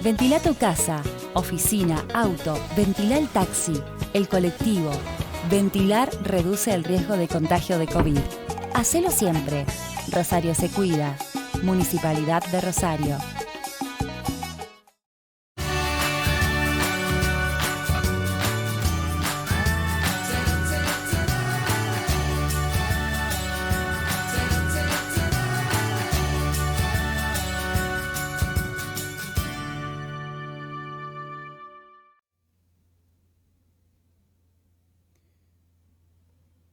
Ventila tu casa, oficina, auto, ventila el taxi, el colectivo. Ventilar reduce el riesgo de contagio de COVID. Hacelo siempre. Rosario se cuida. Municipalidad de Rosario.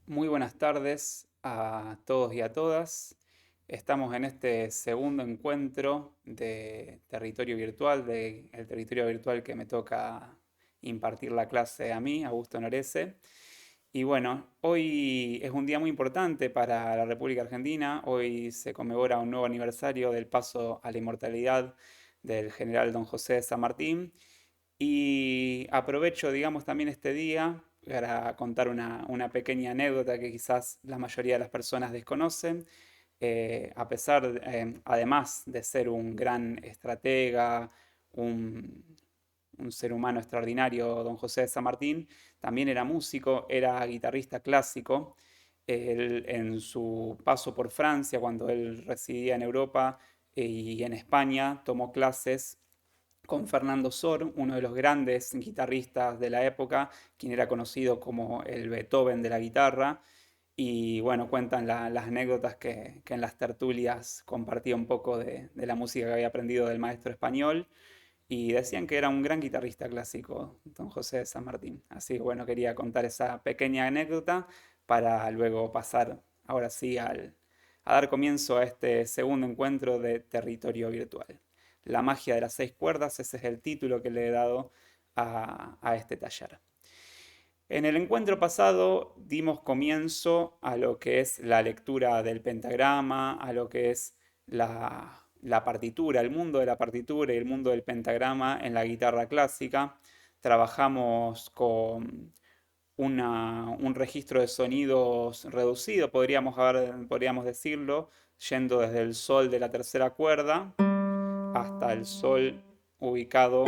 Muy buenas tardes a todos y a todas. Estamos en este segundo encuentro de territorio virtual, el territorio virtual que me toca impartir la clase a mí, Augusto Norese. Y bueno, hoy es un día muy importante para la República Argentina. Hoy se conmemora un nuevo aniversario del paso a la inmortalidad del general Don José de San Martín. Y aprovecho, digamos, también este día para contar una pequeña anécdota que quizás la mayoría de las personas desconocen. Además de ser un gran estratega, un, un ser humano extraordinario, don José de San Martín, también era músico, era guitarrista clásico. Él, en su paso por Francia, cuando él residía en Europa y en España, tomó clases con Fernando Sor, uno de los grandes guitarristas de la época, quien era conocido como el Beethoven de la guitarra. Y bueno, cuentan las anécdotas que en las tertulias compartía un poco de la música que había aprendido del maestro español. Y decían que era un gran guitarrista clásico, don José de San Martín. Así que bueno, quería contar esa pequeña anécdota para luego pasar ahora sí a dar comienzo a este segundo encuentro de territorio virtual. La magia de las seis cuerdas, ese es el título que le he dado a este taller. En el encuentro pasado dimos comienzo a lo que es la lectura del pentagrama, a lo que es la partitura, el mundo de la partitura y el mundo del pentagrama en la guitarra clásica. Trabajamos con un registro de sonidos reducido, podríamos decirlo, yendo desde el sol de la tercera cuerda hasta el sol ubicado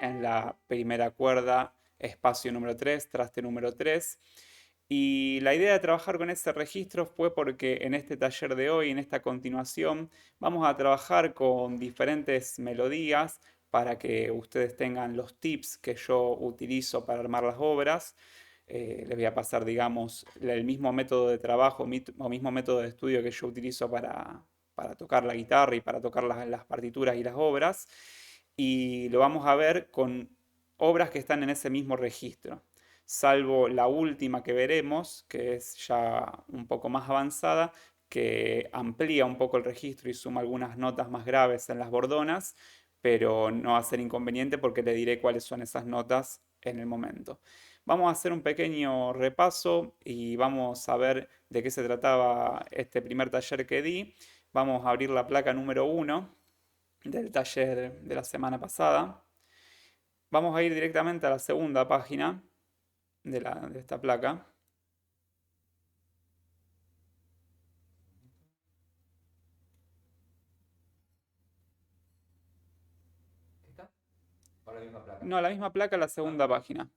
en la primera cuerda, espacio número 3, traste número 3. Y la idea de trabajar con ese registro fue porque en este taller de hoy, en esta continuación, vamos a trabajar con diferentes melodías para que ustedes tengan los tips que yo utilizo para armar las obras. Les voy a pasar, digamos, el mismo método de trabajo o mismo método de estudio que yo utilizo para tocar la guitarra y para tocar las partituras y las obras. Y lo vamos a ver con obras que están en ese mismo registro, salvo la última que veremos, que es ya un poco más avanzada, que amplía un poco el registro y suma algunas notas más graves en las bordonas, pero no va a ser inconveniente porque le diré cuáles son esas notas en el momento. Vamos a hacer un pequeño repaso y vamos a ver de qué se trataba este primer taller que di. Vamos a abrir la placa número 1 del taller de la semana pasada. Vamos a ir directamente a la segunda página de esta placa. No, la misma placa, la segunda página.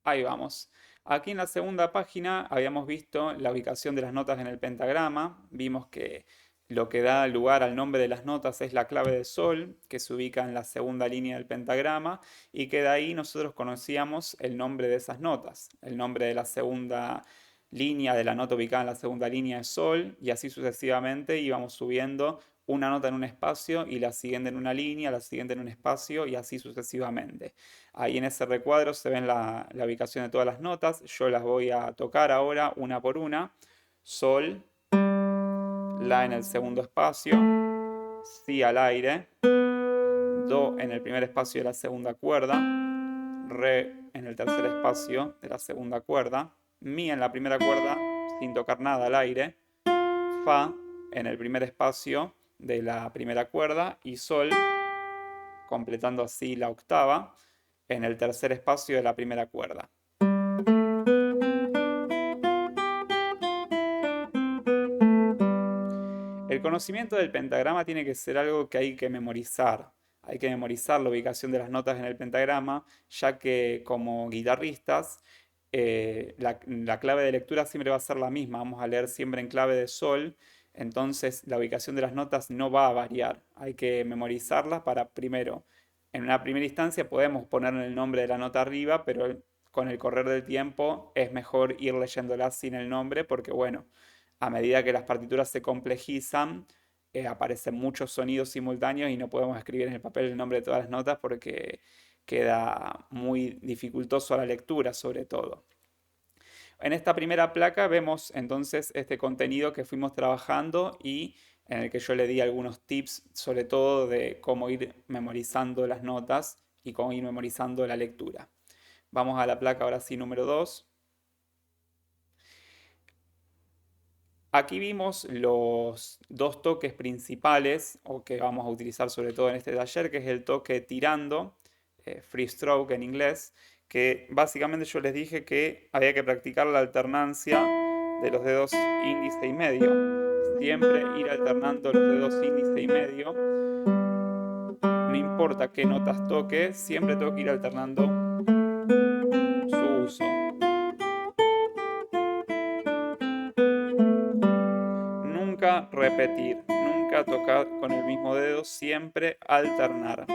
Ahí vamos. Aquí en la segunda página habíamos visto la ubicación de las notas en el pentagrama. Vimos que lo que da lugar al nombre de las notas es la clave de sol, que se ubica en la segunda línea del pentagrama, y que de ahí nosotros conocíamos el nombre de esas notas. El nombre de la segunda línea de la nota ubicada en la segunda línea es sol, y así sucesivamente íbamos subiendo una nota en un espacio y la siguiente en una línea, la siguiente en un espacio y así sucesivamente. Ahí en ese recuadro se ven la ubicación de todas las notas. Yo las voy a tocar ahora una por una. Sol, la en el segundo espacio, si al aire, do en el primer espacio de la segunda cuerda, re en el tercer espacio de la segunda cuerda, mi en la primera cuerda sin tocar nada al aire, fa en el primer espacio de la primera cuerda y sol, completando así la octava, en el tercer espacio de la primera cuerda. El conocimiento del pentagrama tiene que ser algo que hay que memorizar. hay que memorizar la ubicación de las notas en el pentagrama, ya que como guitarristas la clave de lectura siempre va a ser la misma, vamos a leer siempre en clave de sol, entonces la ubicación de las notas no va a variar, hay que memorizarlas para primero, en una primera instancia podemos poner el nombre de la nota arriba, pero con el correr del tiempo es mejor ir leyéndolas sin el nombre porque bueno, a medida que las partituras se complejizan, aparecen muchos sonidos simultáneos y no podemos escribir en el papel el nombre de todas las notas porque queda muy dificultoso a la lectura sobre todo. En esta primera placa vemos entonces este contenido que fuimos trabajando y en el que yo le di algunos tips sobre todo de cómo ir memorizando las notas y cómo ir memorizando la lectura. Vamos a la placa ahora sí número 2. Aquí vimos los dos toques principales, o que vamos a utilizar sobre todo en este taller, que es el toque tirando, free stroke en inglés, que básicamente yo les dije que había que practicar la alternancia de los dedos índice y medio. Siempre ir alternando los dedos índice y medio. No importa qué notas toque, siempre tengo que ir alternando su uso. Nunca repetir, nunca tocar con el mismo dedo, siempre alternar.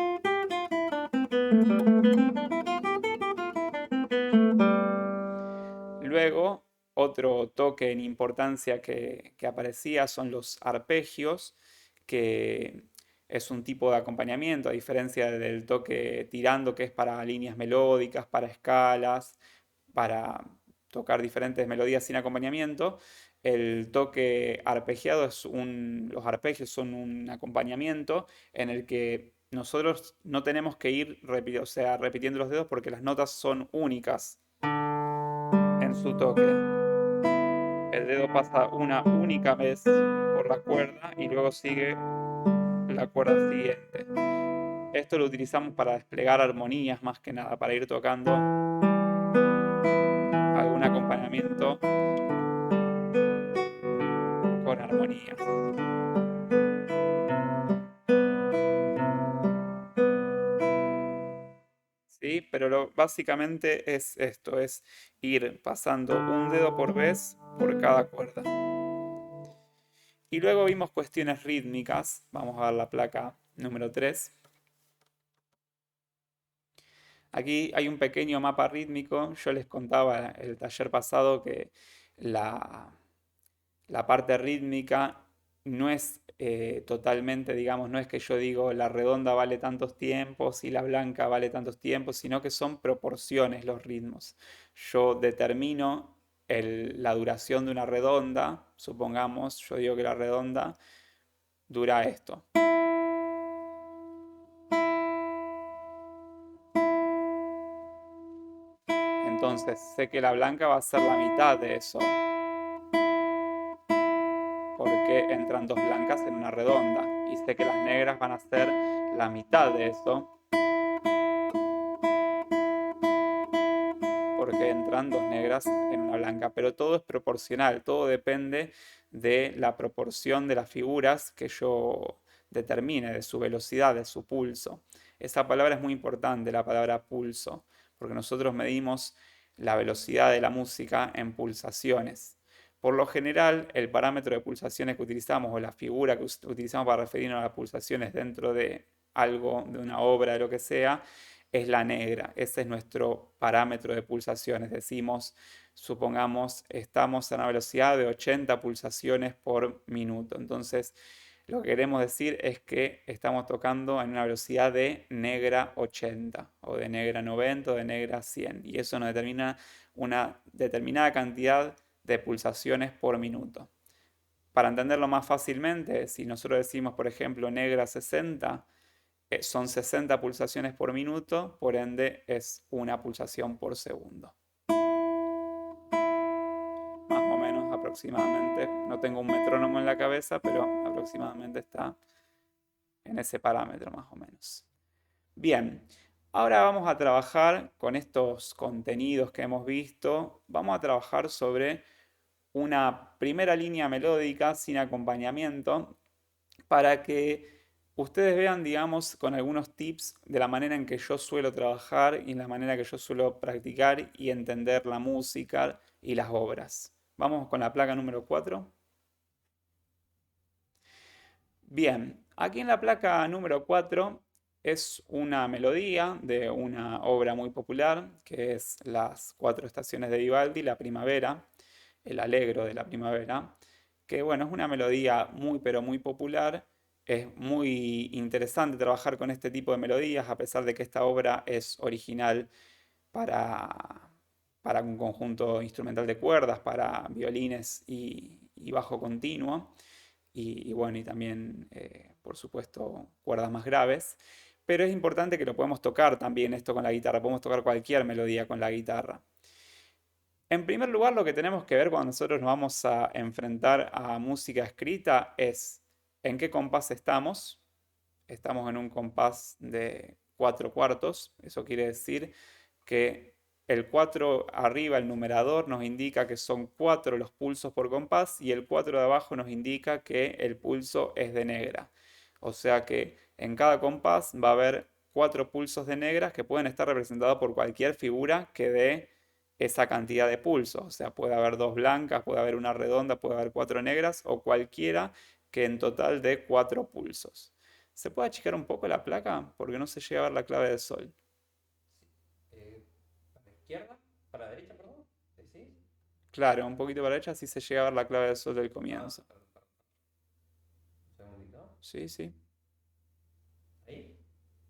Luego, otro toque en importancia que aparecía son los arpegios, que es un tipo de acompañamiento, a diferencia del toque tirando, que es para líneas melódicas, para escalas, para tocar diferentes melodías sin acompañamiento. El toque arpegiado los arpegios son un acompañamiento en el que nosotros no tenemos que ir repitiendo los dedos porque las notas son únicas en su toque. El dedo pasa una única vez por la cuerda y luego sigue la cuerda siguiente. Esto lo utilizamos para desplegar armonías más que nada, para ir tocando algún acompañamiento con armonías. ¿Sí? Pero básicamente es esto, es ir pasando un dedo por vez por cada cuerda. Y luego vimos cuestiones rítmicas. Vamos a ver la placa número 3. Aquí hay un pequeño mapa rítmico. Yo les contaba el taller pasado que la, la parte rítmica no es totalmente, digamos, no es que yo digo la redonda vale tantos tiempos y la blanca vale tantos tiempos, sino que son proporciones los ritmos. Yo determino la duración de una redonda, supongamos, yo digo que la redonda dura esto. Entonces sé que la blanca va a ser la mitad de eso, porque entran dos blancas en una redonda. Y sé que las negras van a ser la mitad de eso, porque entran dos negras en una blanca. Pero todo es proporcional, todo depende de la proporción de las figuras que yo determine, de su velocidad, de su pulso. Esa palabra es muy importante, la palabra pulso, porque nosotros medimos la velocidad de la música en pulsaciones. Por lo general, el parámetro de pulsaciones que utilizamos o la figura que utilizamos para referirnos a las pulsaciones dentro de algo, de una obra, de lo que sea, es la negra. Ese es nuestro parámetro de pulsaciones. Decimos, supongamos, estamos a una velocidad de 80 pulsaciones por minuto. Entonces, lo que queremos decir es que estamos tocando en una velocidad de negra 80 o de negra 90 o de negra 100 y eso nos determina una determinada cantidad de pulsaciones por minuto. Para entenderlo más fácilmente, si nosotros decimos, por ejemplo, negra 60, son 60 pulsaciones por minuto, por ende es una pulsación por segundo. Más o menos aproximadamente, no tengo un metrónomo en la cabeza, pero aproximadamente está en ese parámetro más o menos. Bien, ahora vamos a trabajar con estos contenidos que hemos visto, vamos a trabajar sobre una primera línea melódica sin acompañamiento para que ustedes vean, digamos, con algunos tips de la manera en que yo suelo trabajar y la manera que yo suelo practicar y entender la música y las obras. Vamos con la placa número 4. Bien, aquí en la placa número 4 es una melodía de una obra muy popular, que es Las Cuatro Estaciones de Vivaldi, La Primavera, el Allegro de la Primavera, que bueno, es una melodía muy pero muy popular. Es muy interesante trabajar con este tipo de melodías, a pesar de que esta obra es original para, para un conjunto instrumental de cuerdas, para violines y bajo continuo y bueno, y también, por supuesto, cuerdas más graves. Pero es importante que lo podemos tocar también esto con la guitarra, podemos tocar cualquier melodía con la guitarra. En primer lugar, lo que tenemos que ver cuando nosotros nos vamos a enfrentar a música escrita es en qué compás estamos. Estamos en un compás de 4/4, eso quiere decir que el 4 arriba, el numerador, nos indica que son 4 los pulsos por compás y el 4 de abajo nos indica que el pulso es de negra. O sea que en cada compás va a haber 4 pulsos de negras que pueden estar representados por cualquier figura que dé esa cantidad de pulsos. O sea, puede haber 2 blancas, puede haber una redonda, puede haber 4 negras o cualquiera que en total dé 4 pulsos. ¿Se puede achicar un poco la placa? Porque no se llega a ver la clave de sol. ¿Para la izquierda? ¿Para la derecha, perdón? ¿Decís? Claro, un poquito para la derecha, así se llega a ver la clave de sol del Ah, comienzo. perdón, perdón. Un segundito. Sí, sí. Ahí.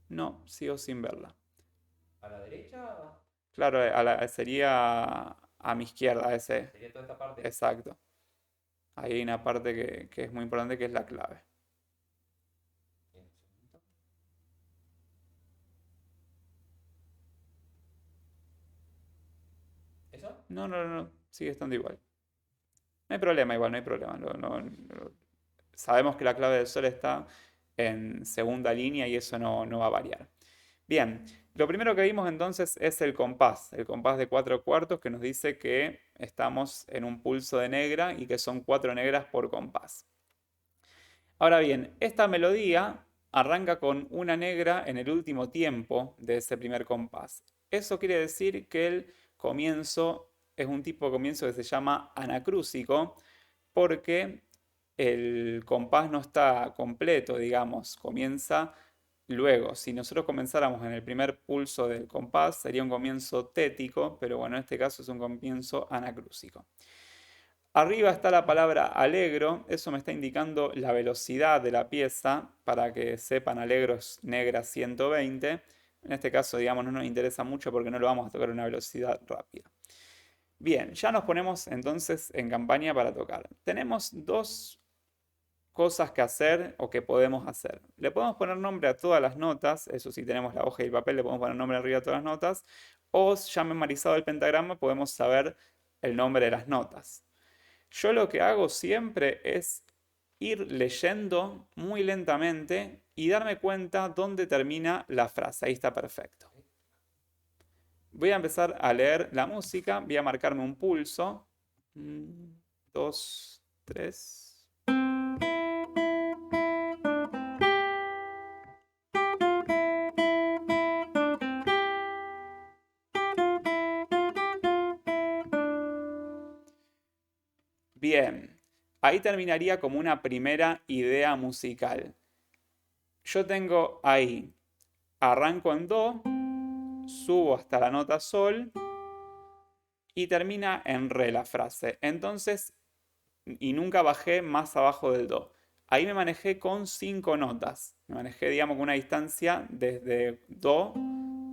No, sigo sin verla. ¿A la derecha? Claro, sería a mi izquierda ese. Sería toda esta parte. Exacto. Ahí hay una parte que es muy importante que es la clave. Bien, un segundito. ¿Eso? No, no, no, no, sigue estando igual. No hay problema, igual, no hay problema. Sabemos que la clave del sol está en segunda línea y eso no va a variar. Bien, lo primero que vimos entonces es el compás de 4/4 que nos dice que estamos en un pulso de negra y que son 4 negras por compás. Ahora bien, esta melodía arranca con una negra en el último tiempo de ese primer compás. Eso quiere decir que el comienzo es un tipo de comienzo que se llama anacrúsico porque el compás no está completo, digamos, comienza luego. Si nosotros comenzáramos en el primer pulso del compás, sería un comienzo tético, pero bueno, en este caso es un comienzo anacrúsico. Arriba está la palabra alegro, eso me está indicando la velocidad de la pieza, para que sepan, alegro es negra 120. En este caso, digamos, no nos interesa mucho porque no lo vamos a tocar a una velocidad rápida. Bien, ya nos ponemos entonces en campaña para tocar. Tenemos dos cosas que hacer o que podemos hacer. Le podemos poner nombre a todas las notas, eso sí tenemos la hoja y el papel, le podemos poner nombre arriba a todas las notas, o ya memorizado el pentagrama podemos saber el nombre de las notas. Yo lo que hago siempre es ir leyendo muy lentamente y darme cuenta dónde termina la frase. Ahí está perfecto. Voy a empezar a leer la música, voy a marcarme un pulso. 2, 3. Bien, ahí terminaría como una primera idea musical. Yo tengo ahí, arranco en do, subo hasta la nota sol y termina en re la frase. Entonces, y nunca bajé más abajo del do. Ahí me manejé con 5 notas. Me manejé, digamos, con una distancia desde do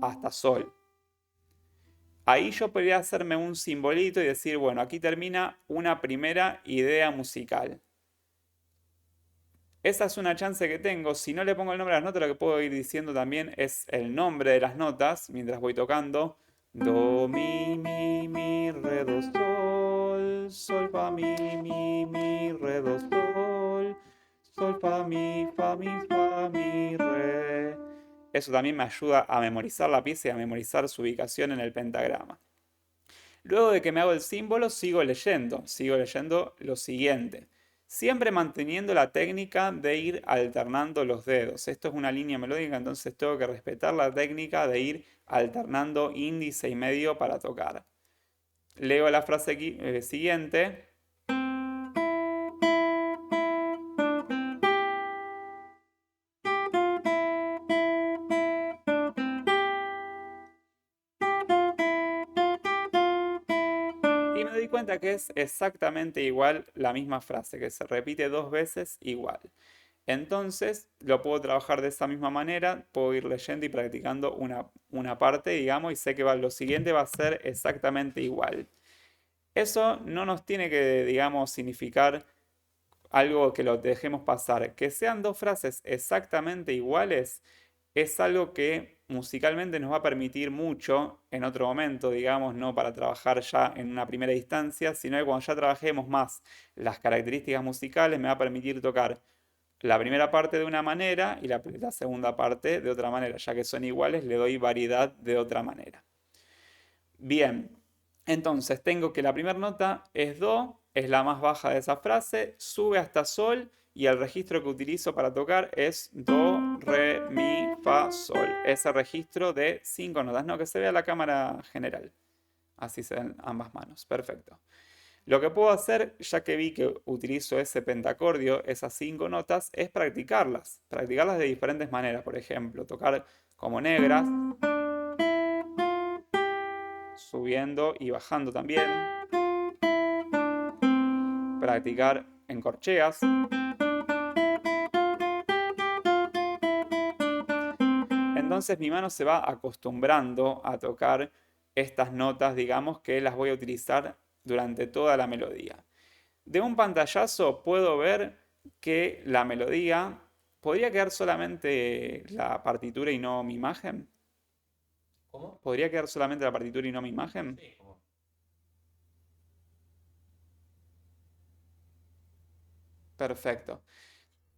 hasta sol. Ahí yo podría hacerme un simbolito y decir, bueno, aquí termina una primera idea musical. Esa es una chance que tengo. Si no le pongo el nombre a las notas, lo que puedo ir diciendo también es el nombre de las notas mientras voy tocando. Do, mi, re, do, sol, fa, mi, re, do, sol, fa, mi, re. Eso también me ayuda a memorizar la pieza y a memorizar su ubicación en el pentagrama. Luego de que me hago el símbolo, sigo leyendo lo siguiente. siempre manteniendo la técnica de ir alternando los dedos. Esto es una línea melódica, entonces tengo que respetar la técnica de ir alternando índice y medio para tocar. Leo la frase siguiente. Y me doy cuenta que es exactamente igual la misma frase, que se repite 2 veces igual. Entonces lo puedo trabajar de esa misma manera, puedo ir leyendo y practicando una parte, digamos, y sé que lo siguiente va a ser exactamente igual. Eso no nos tiene que, digamos, significar algo que lo dejemos pasar. Que sean 2 frases exactamente iguales es algo que musicalmente nos va a permitir mucho en otro momento, digamos, no para trabajar ya en una primera instancia, sino que cuando ya trabajemos más las características musicales me va a permitir tocar la primera parte de una manera y la segunda parte de otra manera. Ya que son iguales, le doy variedad de otra manera. Bien, entonces tengo que la primera nota es Do, es la más baja de esa frase, sube hasta Sol y el registro que utilizo para tocar es Do, Re, Mi, Fa, Sol. Ese registro de 5 notas, no, que se vea la cámara general. Así se ven ambas manos, perfecto. Lo que puedo hacer, ya que vi que utilizo ese pentacordio, esas 5 notas, es practicarlas de diferentes maneras. Por ejemplo, tocar como negras, subiendo y bajando también. Practicar en corcheas. Entonces mi mano se va acostumbrando a tocar estas notas, digamos, que las voy a utilizar durante toda la melodía. De un pantallazo puedo ver que la melodía podría quedar solamente la partitura y no mi imagen. ¿Cómo? ¿Podría quedar solamente la partitura y no mi imagen? Sí, ¿cómo? Perfecto.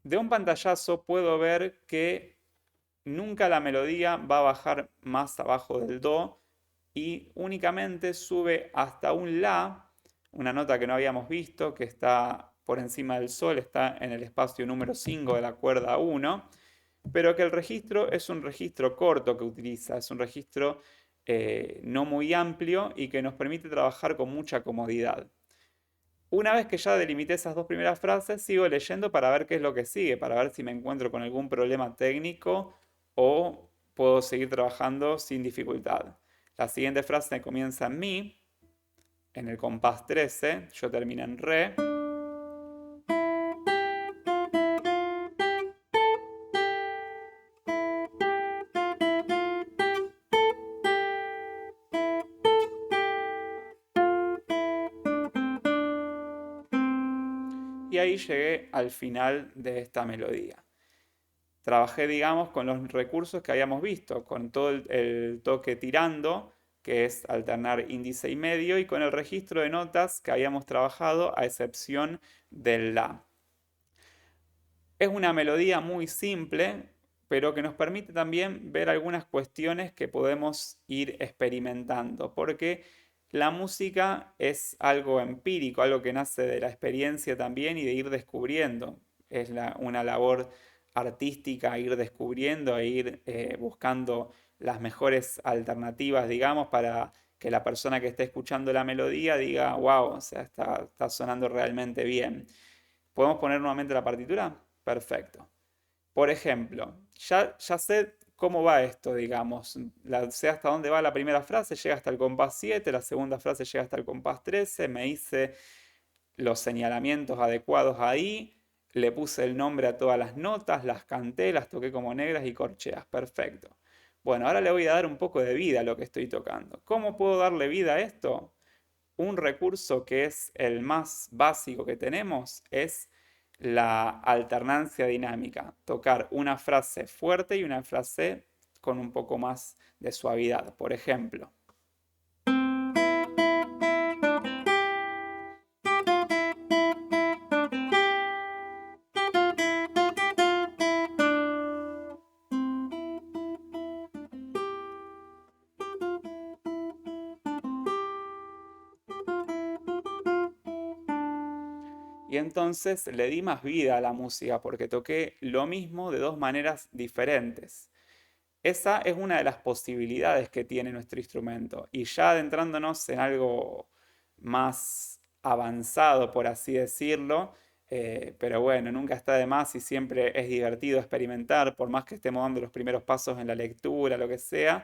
De un pantallazo puedo ver que nunca la melodía va a bajar más abajo del Do y únicamente sube hasta un La, una nota que no habíamos visto, que está por encima del Sol, está en el espacio número 5 de la cuerda 1, pero que el registro es un registro corto que utiliza, es un registro no muy amplio y que nos permite trabajar con mucha comodidad. Una vez que ya delimité esas 2 primeras frases, sigo leyendo para ver qué es lo que sigue, para ver si me encuentro con algún problema técnico o puedo seguir trabajando sin dificultad. La siguiente frase comienza en Mi, en el compás 13, yo termino en Re. Y ahí llegué al final de esta melodía. Trabajé, digamos, con los recursos que habíamos visto, con todo el toque tirando, que es alternar índice y medio, y con el registro de notas que habíamos trabajado, a excepción del La. Es una melodía muy simple, pero que nos permite también ver algunas cuestiones que podemos ir experimentando, porque la música es algo empírico, algo que nace de la experiencia también y de ir descubriendo. Es una labor artística ir descubriendo e ir buscando las mejores alternativas, digamos, para que la persona que esté escuchando la melodía diga, wow, o sea, está sonando realmente bien. ¿Podemos poner nuevamente la partitura? Perfecto. Por ejemplo, ya sé cómo va esto, digamos. Sé hasta dónde va la primera frase, llega hasta el compás 7, la segunda frase llega hasta el compás 13, me hice los señalamientos adecuados ahí, le puse el nombre a todas las notas, las canté, las toqué como negras y corcheas. Perfecto. Bueno, ahora le voy a dar un poco de vida a lo que estoy tocando. ¿Cómo puedo darle vida a esto? Un recurso que es el más básico que tenemos es la alternancia dinámica. Tocar una frase fuerte y una frase con un poco más de suavidad. Por ejemplo, Y entonces le di más vida a la música porque toqué lo mismo de dos maneras diferentes. Esa es una de las posibilidades que tiene nuestro instrumento. Y ya adentrándonos en algo más avanzado, por así decirlo, pero bueno, nunca está de más y siempre es divertido experimentar, por más que estemos dando los primeros pasos en la lectura, lo que sea.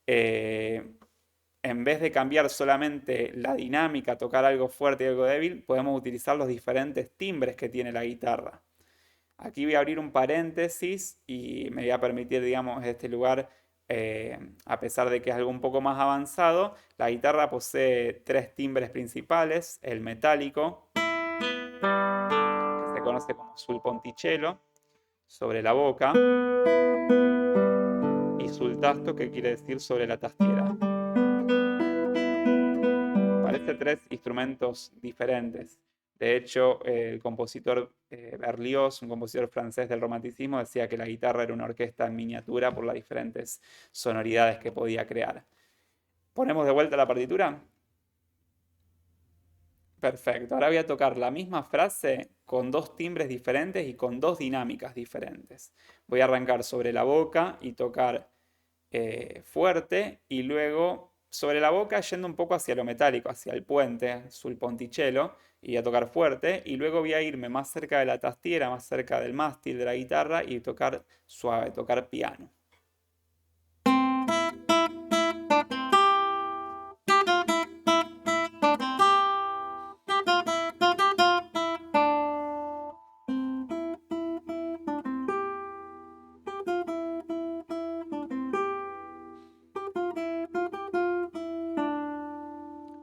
eh, en vez de cambiar solamente la dinámica, tocar algo fuerte y algo débil, podemos utilizar los diferentes timbres que tiene la guitarra. Aquí voy a abrir un paréntesis y me voy a permitir, digamos, este lugar, a pesar de que es algo un poco más avanzado, la guitarra posee tres timbres principales: el metálico, que se conoce como sul ponticello, sobre la boca, y sul tasto, que quiere decir sobre la tastiera. Parece tres instrumentos diferentes. De hecho, el compositor Berlioz, un compositor francés del romanticismo, decía que la guitarra era una orquesta en miniatura por las diferentes sonoridades que podía crear. ¿Ponemos de vuelta la partitura? Perfecto. Ahora voy a tocar la misma frase con dos timbres diferentes y con dos dinámicas diferentes. Voy a arrancar sobre la boca y tocar fuerte, y luego sobre la boca yendo un poco hacia lo metálico, hacia el puente, sul ponticello, y a tocar fuerte, y luego voy a irme más cerca de la tastiera, más cerca del mástil de la guitarra y tocar suave, tocar piano.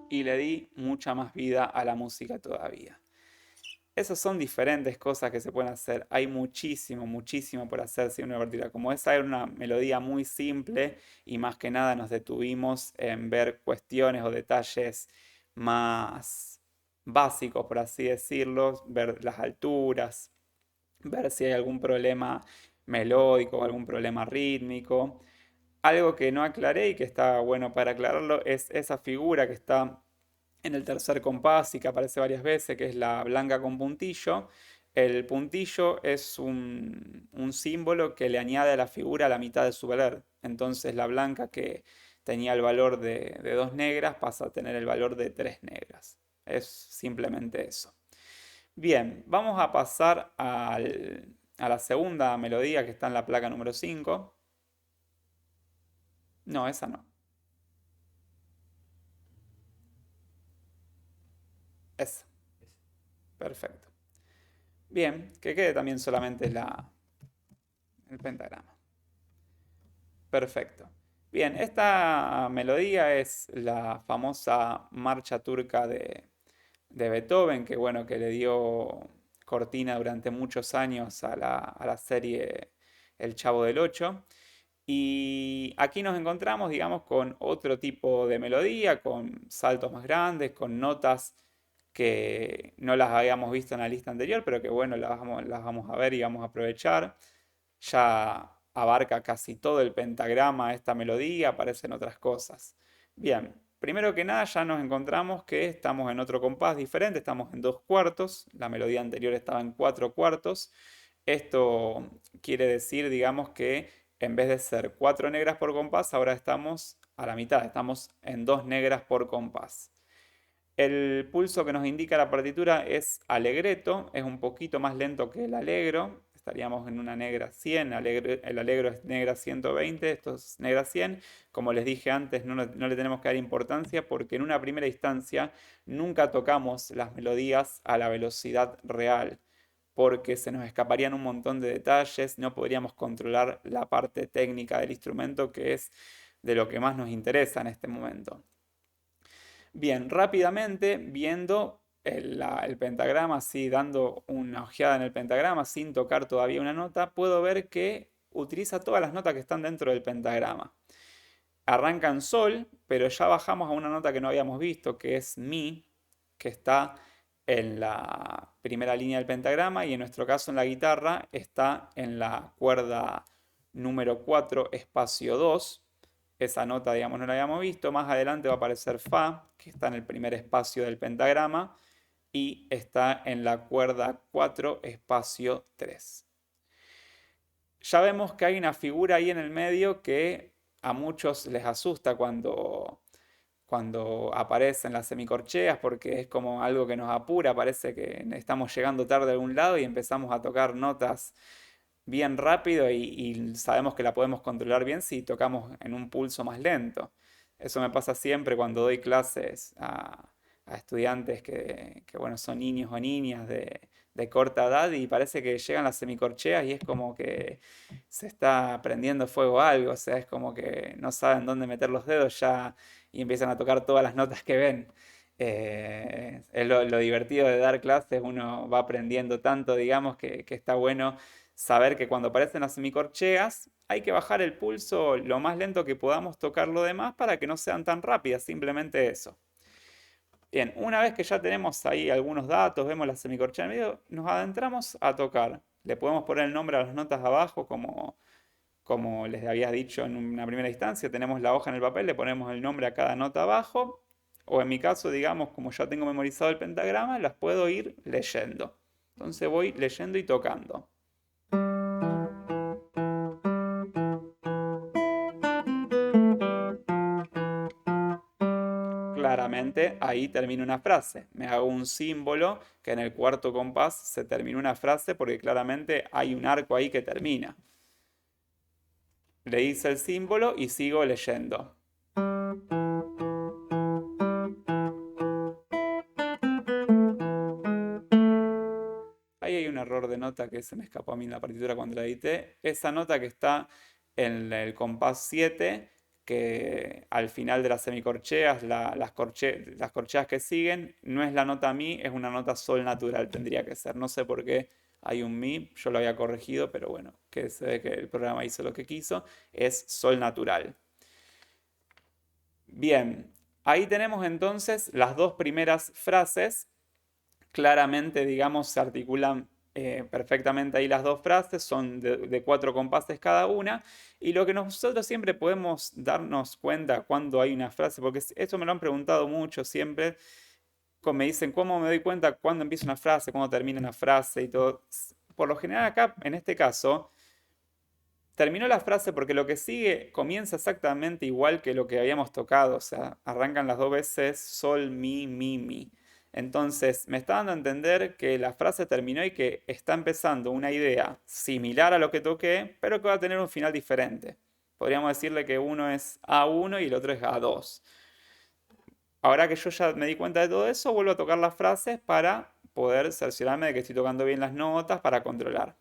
Y le di mucha más vida a la música todavía. Esas son diferentes cosas que se pueden hacer. Hay muchísimo, muchísimo por hacer sin una partida. Como esa era una melodía muy simple y más que nada nos detuvimos en ver cuestiones o detalles más básicos, por así decirlo, ver las alturas, ver si hay algún problema melódico, algún problema rítmico. Algo que no aclaré y que está bueno para aclararlo es esa figura que está en el tercer compás y que aparece varias veces, que es la blanca con puntillo. El puntillo es un símbolo que le añade a la figura la mitad de su valor. Entonces la blanca, que tenía el valor de dos negras, pasa a tener el valor de tres negras. Es simplemente eso. Bien, vamos a pasar a la segunda melodía que está en la placa número 5. No, esa no. Esa. Perfecto. Bien, que quede también solamente el pentagrama. Perfecto. Bien, esta melodía es la famosa marcha turca de Beethoven, que bueno, que le dio cortina durante muchos años a la serie El Chavo del Ocho. Y aquí nos encontramos, digamos, con otro tipo de melodía, con saltos más grandes, con notas que no las habíamos visto en la lista anterior, pero que bueno, las vamos a ver y vamos a aprovechar. Ya abarca casi todo el pentagrama esta melodía, aparecen otras cosas. Bien, primero que nada ya nos encontramos que estamos en otro compás diferente, estamos en dos cuartos, la melodía anterior estaba en cuatro cuartos. Esto quiere decir, digamos, que en vez de ser cuatro negras por compás, ahora estamos a la mitad, estamos en dos negras por compás. El pulso que nos indica la partitura es allegretto, es un poquito más lento que el allegro. Estaríamos en una negra 100, el allegro es negra 120, esto es negra 100. Como les dije antes, no le tenemos que dar importancia porque en una primera instancia nunca tocamos las melodías a la velocidad real, porque se nos escaparían un montón de detalles, no podríamos controlar la parte técnica del instrumento, que es de lo que más nos interesa en este momento. Bien, rápidamente viendo el pentagrama, así dando una ojeada en el pentagrama sin tocar todavía una nota, puedo ver que utiliza todas las notas que están dentro del pentagrama. Arranca en sol, pero ya bajamos a una nota que no habíamos visto, que es mi, que está en la primera línea del pentagrama, y en nuestro caso en la guitarra está en la cuerda número 4, espacio 2. Esa nota, digamos, no la habíamos visto. Más adelante va a aparecer Fa, que está en el primer espacio del pentagrama. y está en la cuerda 4, espacio 3. Ya vemos que hay una figura ahí en el medio que a muchos les asusta cuando aparecen las semicorcheas, porque es como algo que nos apura, parece que estamos llegando tarde a algún lado y empezamos a tocar notas bien rápido y sabemos que la podemos controlar bien si tocamos en un pulso más lento. Eso me pasa siempre cuando doy clases a estudiantes bueno, son niños o niñas de corta edad y parece que llegan las semicorcheas y es como que se está prendiendo fuego algo, o sea, es como que no saben dónde meter los dedos ya y empiezan a tocar todas las notas que ven. Es lo divertido de dar clases, uno va aprendiendo tanto, digamos, que está bueno saber que cuando aparecen las semicorcheas hay que bajar el pulso lo más lento que podamos tocar lo demás para que no sean tan rápidas, simplemente eso. Bien, una vez que ya tenemos ahí algunos datos, vemos la semicorchea en el medio, nos adentramos a tocar. Le podemos poner el nombre a las notas abajo como les había dicho en una primera instancia, tenemos la hoja en el papel, le ponemos el nombre a cada nota abajo, o en mi caso, digamos, como ya tengo memorizado el pentagrama, las puedo ir leyendo. Entonces voy leyendo y tocando. Claramente ahí termina una frase. Me hago un símbolo que en el cuarto compás se termina una frase porque claramente hay un arco ahí que termina. Le hice el símbolo y sigo leyendo. Ahí hay un error de nota que se me escapó a mí en la partitura cuando la edité. Esa nota que está en el compás 7, que al final de las semicorcheas, las corcheas que siguen, no es la nota mi, es una nota sol natural, tendría que ser. No sé por qué hay un mi, yo lo había corregido, pero bueno, que se ve que el programa hizo lo que quiso, es sol natural. Bien, ahí tenemos entonces las dos primeras frases. Claramente, digamos, se articulan perfectamente ahí las dos frases, son de 4 compases cada una, y lo que nosotros siempre podemos darnos cuenta cuando hay una frase, porque esto me lo han preguntado mucho siempre, me dicen cómo me doy cuenta cuándo empieza una frase, cuándo termina una frase y todo. Por lo general acá, en este caso, terminó la frase porque lo que sigue comienza exactamente igual que lo que habíamos tocado, o sea, arrancan las dos veces sol, mi, mi, mi. Entonces, me está dando a entender que la frase terminó y que está empezando una idea similar a lo que toqué, pero que va a tener un final diferente. Podríamos decirle que uno es A1 y el otro es A2. Ahora que yo ya me di cuenta de todo eso, vuelvo a tocar las frases para poder cerciorarme de que estoy tocando bien las notas para controlar.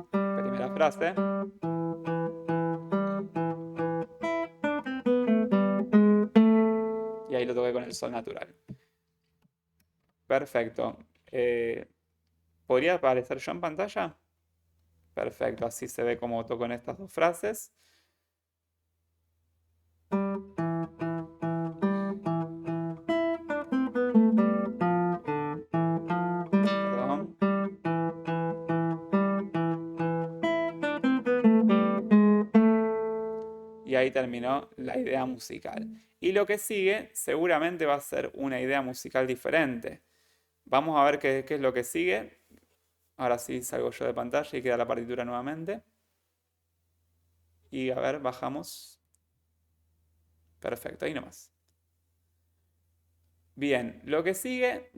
Primera frase. Y ahí lo toqué con el sol natural. Perfecto. ¿Podría aparecer yo en pantalla? Perfecto, así se ve cómo toco en estas dos frases. Perdón. Y ahí terminó la idea musical. Y lo que sigue seguramente va a ser una idea musical diferente. Vamos a ver qué es lo que sigue. Ahora sí salgo yo de pantalla y queda la partitura nuevamente. Y a ver, bajamos. Perfecto, ahí nomás. Bien, lo que sigue,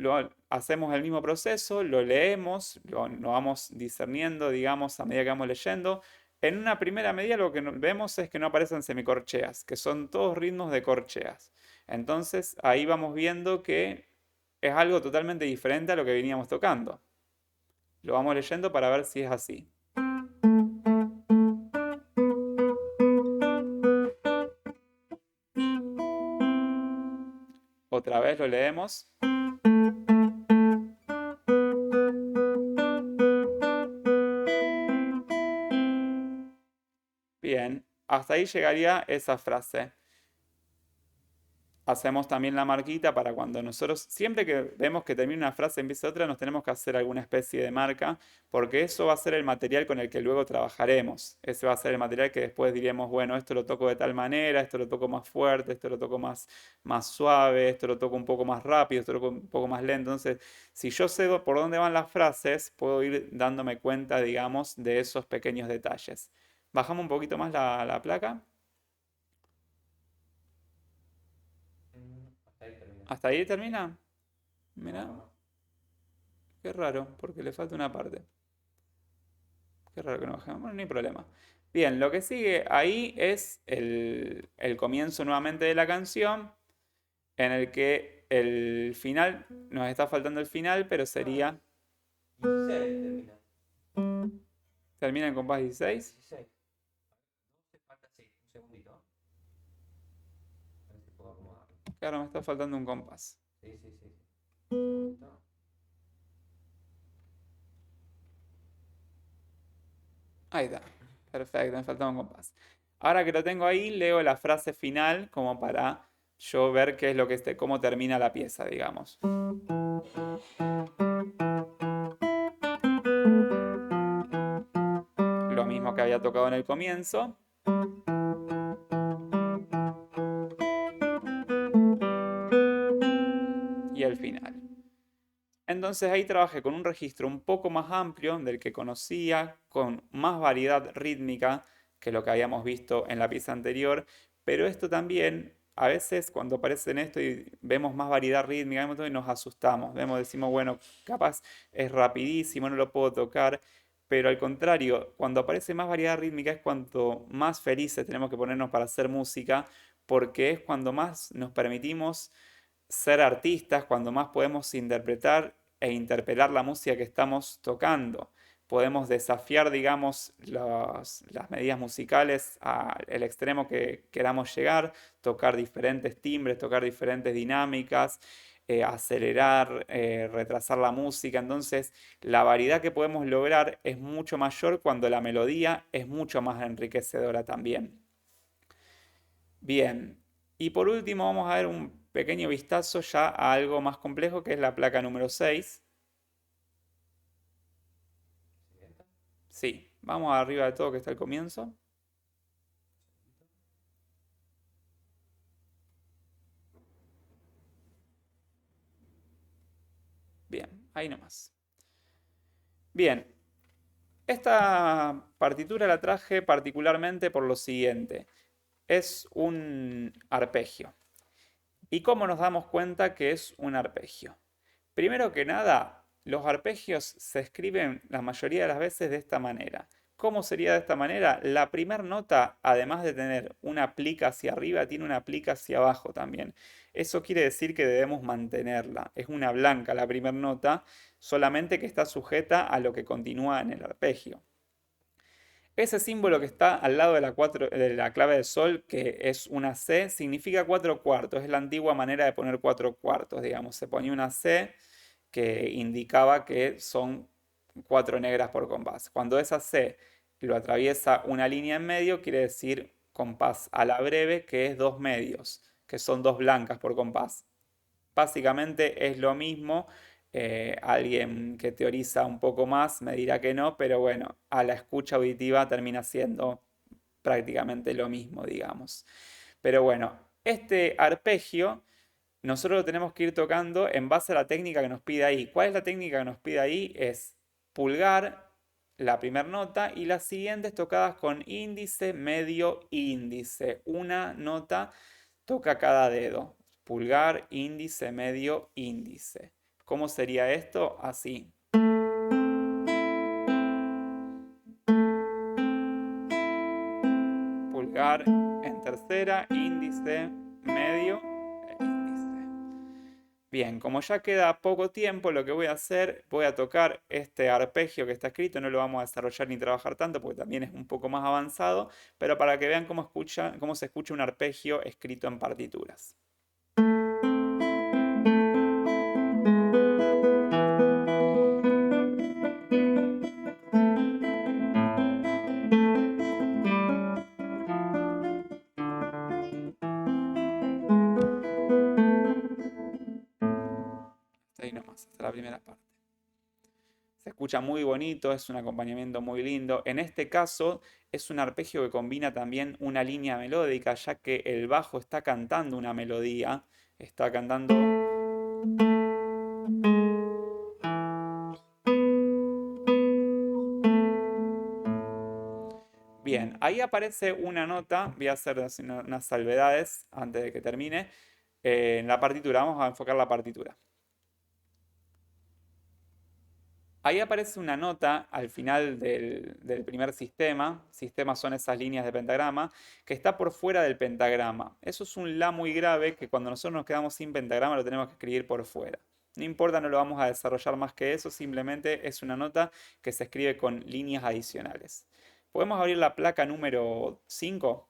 hacemos el mismo proceso, lo leemos, lo vamos discerniendo, digamos, a medida que vamos leyendo. En una primera medida lo que vemos es que no aparecen semicorcheas, que son todos ritmos de corcheas. Entonces ahí vamos viendo que es algo totalmente diferente a lo que veníamos tocando. Lo vamos leyendo para ver si es así. Otra vez lo leemos. Bien, hasta ahí llegaría esa frase. hacemos también la marquita para cuando nosotros, siempre que vemos que termina una frase y empieza otra, nos tenemos que hacer alguna especie de marca, porque eso va a ser el material con el que luego trabajaremos. Ese va a ser el material que después diremos, bueno, esto lo toco de tal manera, esto lo toco más fuerte, esto lo toco más suave, esto lo toco un poco más rápido, esto lo toco un poco más lento. Entonces, si yo sé por dónde van las frases, puedo ir dándome cuenta, digamos, de esos pequeños detalles. Bajamos un poquito más la placa. Hasta ahí termina. ¿Hasta ahí termina? Mira, No. qué raro, porque le falta una parte. Qué raro que no bajemos. Bueno, no hay problema. Bien, lo que sigue ahí es el comienzo nuevamente de la canción, en el que el final, nos está faltando el final, pero sería, 16 termina. termina en compás 16. 16. No se falta, sí. Un segundito. A ver si puedo acomodarlo. Claro, me está faltando un compás. Sí, sí, sí. Un segundito. Ahí está. Perfecto, me faltaba un compás. Ahora que lo tengo ahí, leo la frase final como para yo ver qué es lo que cómo termina la pieza, digamos. Lo mismo que había tocado en el comienzo. Y el final. Entonces ahí trabajé con un registro un poco más amplio del que conocía, con más variedad rítmica que lo que habíamos visto en la pieza anterior, pero esto también, a veces cuando aparece en esto y vemos más variedad rítmica, vemos todo y nos asustamos, decimos, bueno, capaz es rapidísimo, no lo puedo tocar, pero al contrario, cuando aparece más variedad rítmica es cuanto más felices tenemos que ponernos para hacer música, porque es cuando más nos permitimos ser artistas, cuando más podemos interpretar e interpelar la música que estamos tocando. Podemos desafiar, digamos, las medidas musicales al extremo que queramos llegar, tocar diferentes timbres, tocar diferentes dinámicas, acelerar, retrasar la música. Entonces, la variedad que podemos lograr es mucho mayor cuando la melodía es mucho más enriquecedora también. Bien, y por último vamos a ver un pequeño vistazo ya a algo más complejo que es la placa número 6. Siguiente. Sí, vamos arriba de todo que está el comienzo. Bien, ahí nomás. Bien, esta partitura la traje particularmente por lo siguiente. Es un arpegio. ¿Y cómo nos damos cuenta que es un arpegio? Primero que nada, los arpegios se escriben la mayoría de las veces de esta manera. ¿Cómo sería de esta manera? La primera nota, además de tener una plica hacia arriba, tiene una plica hacia abajo también. Eso quiere decir que debemos mantenerla. Es una blanca la primera nota, solamente que está sujeta a lo que continúa en el arpegio. Ese símbolo que está al lado de de la clave de sol, que es una C, significa 4/4. Es la antigua manera de poner 4/4, digamos. Se ponía una C que indicaba que son 4 negras por compás. Cuando esa C lo atraviesa una línea en medio, quiere decir compás a la breve, que es 2 medios, que son 2 blancas por compás. Básicamente es lo mismo. Alguien que teoriza un poco más me dirá que no, pero bueno, a la escucha auditiva termina siendo prácticamente lo mismo, digamos. Pero bueno, este arpegio nosotros lo tenemos que ir tocando en base a la técnica que nos pide ahí. ¿Cuál es la técnica que nos pide ahí? Es pulgar la primera nota y las siguientes tocadas con índice, medio, índice. Una nota toca cada dedo. Pulgar, índice, medio, índice. ¿Cómo sería esto? Así. Pulgar en tercera, índice, medio e índice. Bien, como ya queda poco tiempo, lo que voy a hacer, voy a tocar este arpegio que está escrito, no lo vamos a desarrollar ni trabajar tanto porque también es un poco más avanzado, pero para que vean cómo se escucha un arpegio escrito en partituras. la primera parte. Se escucha muy bonito, es un acompañamiento muy lindo. En este caso es un arpegio que combina también una línea melódica, ya que el bajo está cantando una melodía, está cantando... Bien, ahí aparece una nota, voy a hacer unas salvedades antes de que termine. En la partitura, vamos a enfocar la partitura. Ahí aparece una nota al final del primer sistema. Sistemas son esas líneas de pentagrama, que está por fuera del pentagrama. Eso es un La muy grave que cuando nosotros nos quedamos sin pentagrama lo tenemos que escribir por fuera. No importa, no lo vamos a desarrollar más que eso, simplemente es una nota que se escribe con líneas adicionales. ¿Podemos abrir la placa número 5?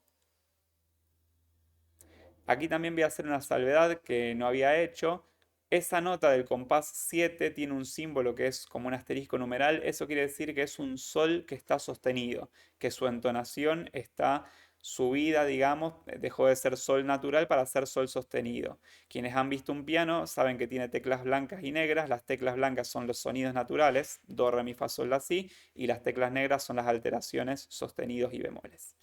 Aquí también voy a hacer una salvedad que no había hecho. Esa nota del compás 7 tiene un símbolo que es como un asterisco numeral. Eso quiere decir que es un sol que está sostenido, que su entonación está subida, digamos, dejó de ser sol natural para ser sol sostenido. Quienes han visto un piano saben que tiene teclas blancas y negras. Las teclas blancas son los sonidos naturales, do, re, mi, fa, sol, la, si, y las teclas negras son las alteraciones, sostenidos y bemoles.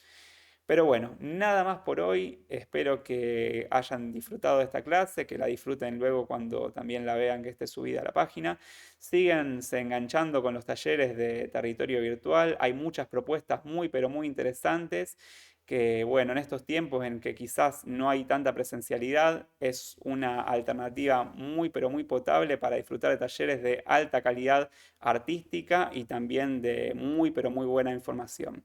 Pero bueno, nada más por hoy. Espero que hayan disfrutado de esta clase, que la disfruten luego cuando también la vean que esté subida a la página. Síganse enganchando con los talleres de territorio virtual. Hay muchas propuestas muy, pero muy interesantes que, bueno, en estos tiempos en que quizás no hay tanta presencialidad, es una alternativa muy, pero muy potable para disfrutar de talleres de alta calidad artística y también de muy, pero muy buena información.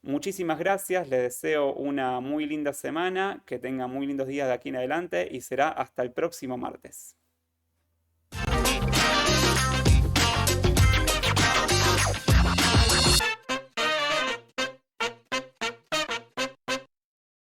Muchísimas gracias, les deseo una muy linda semana, que tengan muy lindos días de aquí en adelante y será hasta el próximo martes.